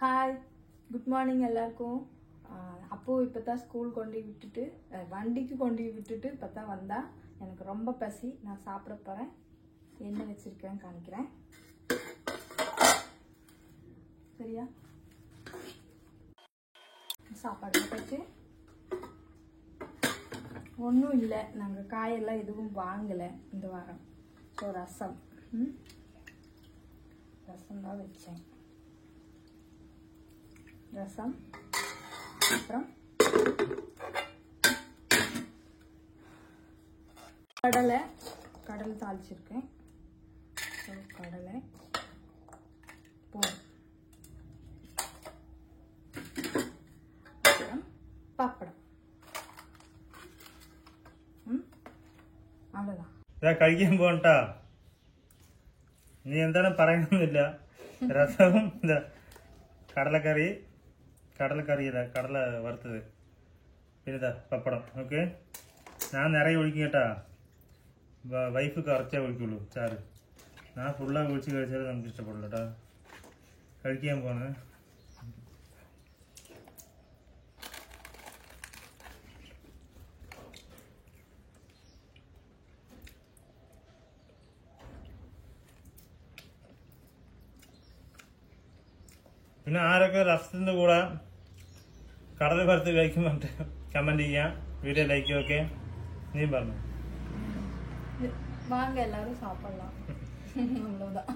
Hi, good morning எல்லாருக்கும். அப்போ இப்போ தான் ஸ்கூல் கொண்டு விட்டுட்டு வண்டிக்கு கொண்டு விட்டுட்டு இப்போ தான் வந்தா. எனக்கு ரொம்ப பசி, நான் சாப்பிட போகிறேன். என்ன வச்சுருக்கேன்னு காணிக்கிறேன். சரியா? சாப்பாடு வச்சு ஒன்றும் இல்லை, நாங்கள் காயெல்லாம் எதுவும் வாங்கலை இந்த வாரம். ஸோ ரசம் தான் வச்சேன். ரசம், அப்புறம் கடலை தாளிச்சிருக்கேன். ஸோ கடலை போதும். அப்புறம் பப்படம். അவ்வளോதான். കഴിക്കാൻ പോകണ്ടാ, നീ എന്താണ് പറയുന്നില്ല. രസവും കടലക്കറി ഇതാ, കടല വറുത്തത്, പിന്നെ ഇതാ പപ്പടം. ഓക്കെ, ഞാൻ നിറയെ ഒഴിക്കും കേട്ടാ. വൈഫ് കുറച്ചേ ഒഴിക്കുള്ളൂ ചാറ്. ഞാൻ ഫുള്ളാக ഒഴിച്ച് കഴിച്ചാൽ നമുക്ക് ഇഷ്ടപ്പെടില്ല കേട്ടോ. കഴിക്കാൻ പോണ്. പിന്നെ ആരൊക്കെ രസത്തിൻ്റെ കൂടെ കടൽ വറുത്ത് കഴിക്കുന്നുണ്ട് കമന്റ് ചെയ്യാം, വീഡിയോ ലൈക്ക് ചെയ്യും. ഓക്കെ, നീ പറഞ്ഞു வாங்க எல்லாரும் சாப்பிடலாம். அவ்வளோதான்.